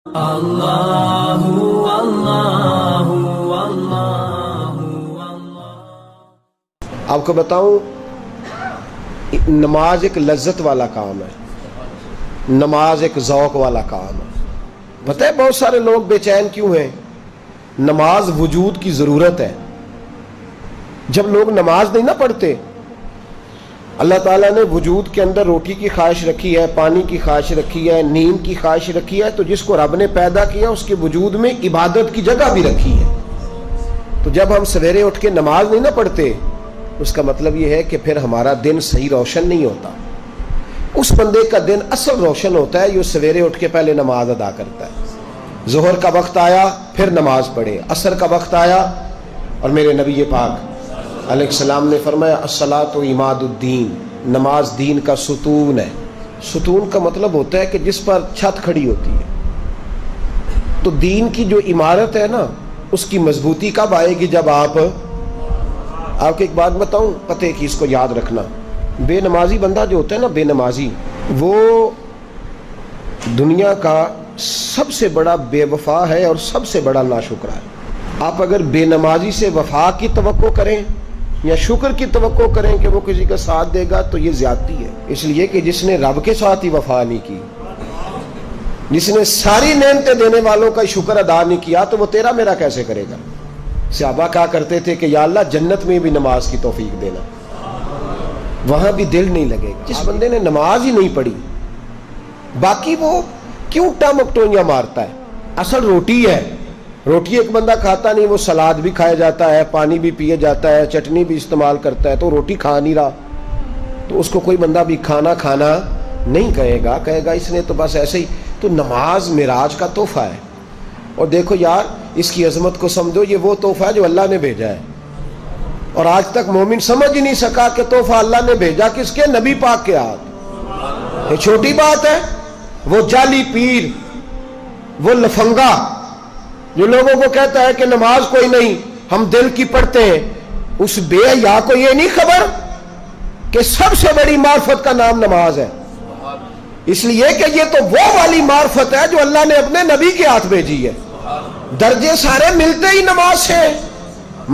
اللہ اللہ اللہ۔ آپ کو بتاؤں، نماز ایک لذت والا کام ہے، نماز ایک ذوق والا کام ہے۔ پتہ ہے بہت سارے لوگ بے چین کیوں ہیں؟ نماز وجود کی ضرورت ہے۔ جب لوگ نماز نہیں نہ پڑھتے، اللہ تعالیٰ نے وجود کے اندر روٹی کی خواہش رکھی ہے، پانی کی خواہش رکھی ہے، نیند کی خواہش رکھی ہے، تو جس کو رب نے پیدا کیا اس کے وجود میں عبادت کی جگہ بھی رکھی ہے۔ تو جب ہم سویرے اٹھ کے نماز نہیں نہ پڑھتے، اس کا مطلب یہ ہے کہ پھر ہمارا دن صحیح روشن نہیں ہوتا۔ اس بندے کا دن اصل روشن ہوتا ہے جو سویرے اٹھ کے پہلے نماز ادا کرتا ہے۔ ظہر کا وقت آیا پھر نماز پڑھے، عصر کا وقت آیا، اور میرے نبی پاک علیہ السلام نے فرمایا الصلاۃ عماد الدین، نماز دین کا ستون ہے۔ ستون کا مطلب ہوتا ہے کہ جس پر چھت کھڑی ہوتی ہے۔ تو دین کی جو عمارت ہے نا، اس کی مضبوطی کب آئے گی؟ جب آپ کو ایک بات بتاؤں، پتہ کی اس کو یاد رکھنا، بے نمازی بندہ جو ہوتا ہے نا، بے نمازی، وہ دنیا کا سب سے بڑا بے وفا ہے اور سب سے بڑا ناشکرا ہے۔ آپ اگر بے نمازی سے وفا کی توقع کریں یا شکر کی توقع کریں کہ وہ کسی کا ساتھ دے گا، تو یہ زیادتی ہے۔ اس لیے کہ جس نے رب کے ساتھ ہی وفا نہیں کی، جس نے ساری نعمتیں دینے والوں کا شکر ادا نہیں کیا، تو وہ تیرا میرا کیسے کرے گا؟ صحابہ کہا کرتے تھے کہ یا اللہ جنت میں بھی نماز کی توفیق دینا، وہاں بھی دل نہیں لگے گا۔ جس بندے نے نماز ہی نہیں پڑھی، باقی وہ کیوں ٹمکٹوئیاں مارتا ہے؟ اصل روٹی ہے، روٹی ایک بندہ کھاتا نہیں، وہ سلاد بھی کھایا جاتا ہے، پانی بھی پیے جاتا ہے، چٹنی بھی استعمال کرتا ہے، تو روٹی کھا نہیں رہا، تو اس کو کوئی بندہ بھی کھانا نہیں کہے گا، کہے گا اس نے تو بس ایسے ہی۔ تو نماز معراج کا تحفہ ہے، اور دیکھو یار اس کی عظمت کو سمجھو، یہ وہ تحفہ ہے جو اللہ نے بھیجا ہے، اور آج تک مومن سمجھ ہی نہیں سکا کہ تحفہ اللہ نے بھیجا کس کے؟ نبی پاک کے ہاتھ۔ یہ چھوٹی بات ہے؟ وہ جعلی پیر، وہ لفنگا جو لوگوں کو کہتا ہے کہ نماز کوئی نہیں، ہم دل کی پڑھتے ہیں، اس بے حیا کو یہ نہیں خبر کہ سب سے بڑی معرفت کا نام نماز ہے؟ اس لیے کہ یہ تو وہ والی معرفت ہے جو اللہ نے اپنے نبی کے ہاتھ بھیجی ہے۔ درجے سارے ملتے ہی نماز سے،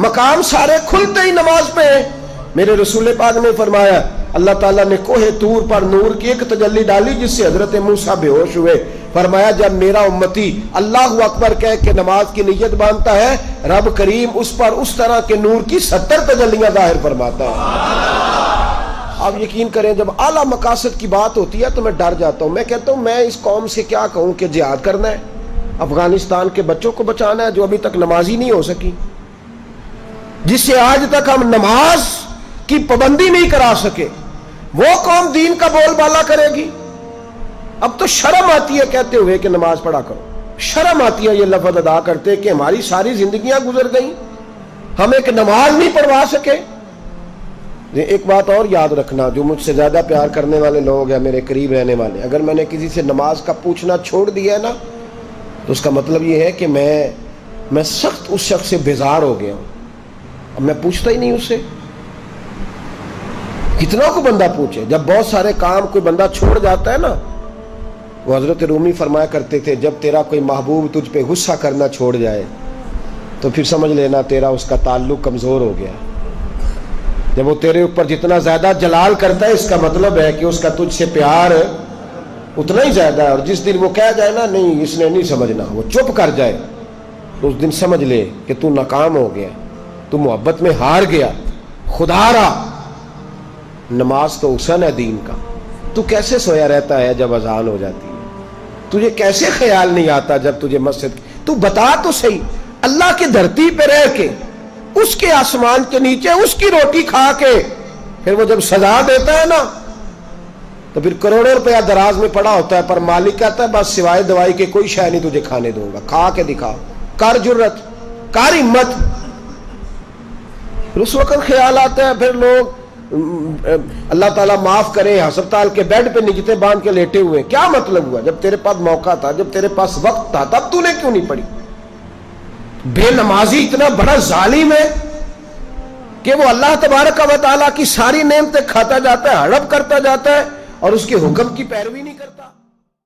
مقام سارے کھلتے ہی نماز پہ ہیں۔ میرے رسول پاک نے فرمایا اللہ تعالیٰ نے کوہ طور پر نور کی ایک تجلی ڈالی جس سے حضرت موسیٰ بے ہوش ہوئے۔ فرمایا جب میرا امتی اللہ اکبر کہہ کے نماز کی نیت باندھتا ہے، رب کریم اس پر اس طرح کے نور کی 70 تجلیاں ظاہر فرماتا ہے۔ آپ یقین کریں جب اعلیٰ مقاصد کی بات ہوتی ہے تو میں ڈر جاتا ہوں۔ میں کہتا ہوں میں اس قوم سے کیا کہوں کہ جہاد کرنا ہے، افغانستان کے بچوں کو بچانا ہے جو ابھی تک نمازی نہیں ہو سکی، جس سے آج تک ہم نماز کی پابندی نہیں کرا سکے، وہ قوم دین کا بول بالا کرے گی؟ اب تو شرم آتی ہے کہتے ہوئے کہ نماز پڑھا کرو، شرم آتی ہے یہ لفظ ادا کرتے کہ ہماری ساری زندگیاں گزر گئیں، ہم ایک نماز نہیں پڑھوا سکے۔ ایک بات اور یاد رکھنا، جو مجھ سے زیادہ پیار کرنے والے لوگ ہیں، میرے قریب رہنے والے، اگر میں نے کسی سے نماز کا پوچھنا چھوڑ دیا ہے نا، تو اس کا مطلب یہ ہے کہ میں سخت اس شخص سے بیزار ہو گیا ہوں، اب میں پوچھتا ہی نہیں اس سے۔ کتنا کو بندہ پوچھے؟ جب بہت سارے کام کوئی بندہ چھوڑ جاتا ہے نا، وہ حضرت رومی فرمایا کرتے تھے جب تیرا کوئی محبوب تجھ پہ غصہ کرنا چھوڑ جائے تو پھر سمجھ لینا تیرا اس کا تعلق کمزور ہو گیا۔ جب وہ تیرے اوپر جتنا زیادہ جلال کرتا ہے، اس کا مطلب ہے کہ اس کا تجھ سے پیار اتنا ہی زیادہ ہے، اور جس دن وہ کہہ جائے نا نہیں اس نے نہیں سمجھنا، وہ چپ کر جائے، تو اس دن سمجھ لے کہ تو ناکام ہو گیا، تو محبت میں ہار گیا، خدا را۔ نماز تو حسن ہے دین کا۔ تو کیسے سویا رہتا ہے جب اذان ہو جاتی ہے؟ تجھے کیسے خیال نہیں آتا جب تجھے مسجد؟ تو بتا تو صحیح، اللہ کی دھرتی پہ رہ کے، اس کے آسمان کے نیچے اس کی روٹی کھا کے، پھر وہ جب سزا دیتا ہے نا تو پھر کروڑوں روپیہ دراز میں پڑا ہوتا ہے، پر مالک کہتا ہے بس سوائے دوائی کے کوئی شے نہیں تجھے کھانے دوں گا، کھا کے دکھا، کر جرت، کر ہمت۔ اس وقت خیال آتا ہے پھر لوگ اللہ تعالیٰ معاف کرے ہسپتال کے بیڈ پہ نجتے باندھ کے لیٹے ہوئے، کیا مطلب ہوا؟ جب تیرے پاس موقع تھا، جب تیرے پاس وقت تھا، تب تو نے کیوں نہیں پڑھی؟ بے نمازی اتنا بڑا ظالم ہے کہ وہ اللہ تبارک و تعالیٰ کی ساری نعمتیں کھاتا جاتا ہے، ہڑپ کرتا جاتا ہے، اور اس کے حکم کی پیروی نہیں کرتا۔